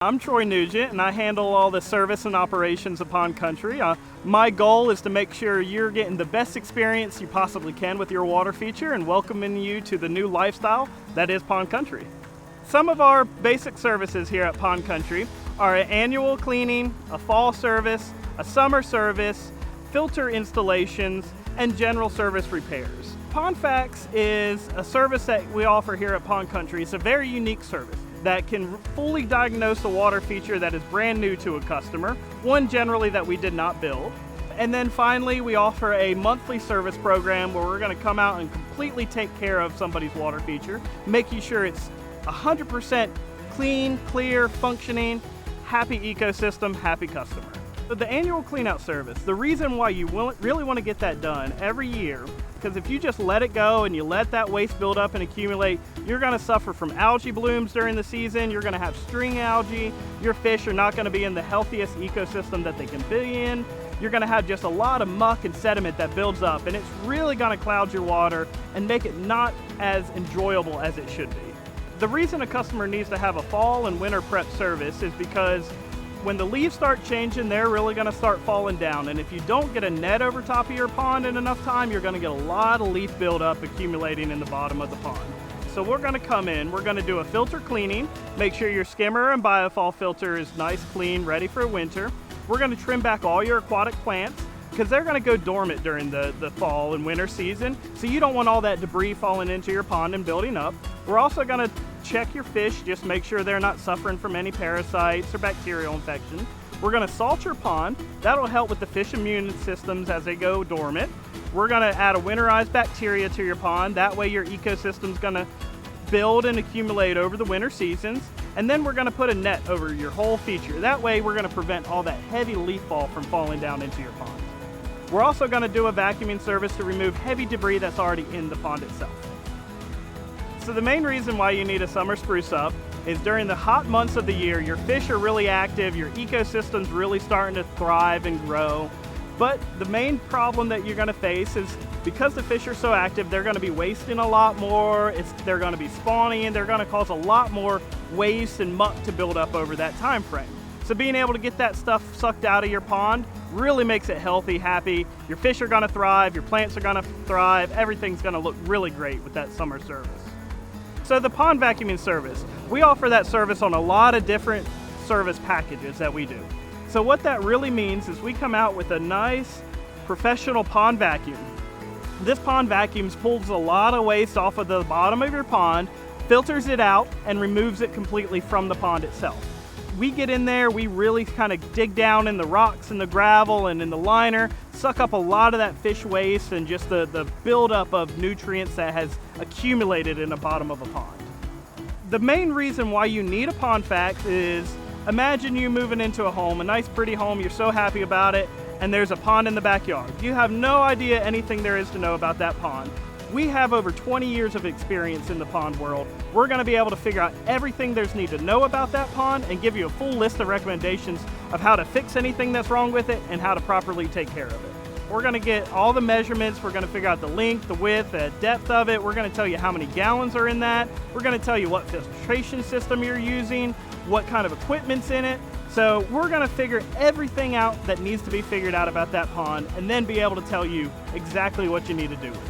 I'm Troy Nugent, and I handle all the service and operations of Pond Country. My goal is to make sure you're getting the best experience you possibly can with your water feature and welcoming you to the new lifestyle that is Pond Country. Some of our basic services here at Pond Country are an annual cleaning, a fall service, a summer service, filter installations, and general service repairs. PondFacts is a service that we offer here at Pond Country. It's a very unique service that can fully diagnose a water feature that is brand new to a customer, one generally that we did not build. And then finally, we offer a monthly service program where we're going to come out and completely take care of somebody's water feature, making sure it's 100% clean, clear, functioning, happy ecosystem, happy customer. So the annual cleanout service, the reason why you really want to get that done every year, because if you just let it go and you let that waste build up and accumulate, you're going to suffer from algae blooms during the season, you're going to have string algae, your fish are not going to be in the healthiest ecosystem that they can be in, you're going to have just a lot of muck and sediment that builds up, and it's really going to cloud your water and make it not as enjoyable as it should be. The reason a customer needs to have a fall and winter prep service is because when the leaves start changing, they're really going to start falling down. And if you don't get a net over top of your pond in enough time, you're going to get a lot of leaf buildup accumulating in the bottom of the pond. So we're going to come in, we're going to do a filter cleaning, make sure your skimmer and biofall filter is nice, clean, ready for winter. We're going to trim back all your aquatic plants because they're going to go dormant during the fall and winter season. So you don't want all that debris falling into your pond and building up. We're also going to check your fish, just make sure they're not suffering from any parasites or bacterial infections. We're going to salt your pond. That'll help with the fish immune systems as they go dormant. We're going to add a winterized bacteria to your pond. That way your ecosystem's going to build and accumulate over the winter seasons. And then we're going to put a net over your whole feature. That way we're going to prevent all that heavy leaf fall from falling down into your pond. We're also going to do a vacuuming service to remove heavy debris that's already in the pond itself. So the main reason why you need a summer spruce up is during the hot months of the year, your fish are really active, your ecosystem's really starting to thrive and grow. But the main problem that you're going to face is because the fish are so active, they're going to be wasting a lot more, they're going to be spawning, and they're going to cause a lot more waste and muck to build up over that time frame. So being able to get that stuff sucked out of your pond really makes it healthy, happy. Your fish are going to thrive, your plants are going to thrive, everything's going to look really great with that summer service. So the pond vacuuming service, we offer that service on a lot of different service packages that we do. So what that really means is we come out with a nice professional pond vacuum. This pond vacuum pulls a lot of waste off of the bottom of your pond, filters it out, and removes it completely from the pond itself. We get in there, we really kind of dig down in the rocks and the gravel and in the liner, suck up a lot of that fish waste and just the buildup of nutrients that has accumulated in the bottom of a pond. The main reason why you need a PondFacts is imagine you moving into a home, a nice pretty home, you're so happy about it, and there's a pond in the backyard. You have no idea anything there is to know about that pond. We have over 20 years of experience in the pond world. We're going to be able to figure out everything there's need to know about that pond and give you a full list of recommendations of how to fix anything that's wrong with it and how to properly take care of it. We're going to get all the measurements. We're going to figure out the length, the width, the depth of it. We're going to tell you how many gallons are in that. We're going to tell you what filtration system you're using, what kind of equipment's in it. So we're going to figure everything out that needs to be figured out about that pond and then be able to tell you exactly what you need to do with it.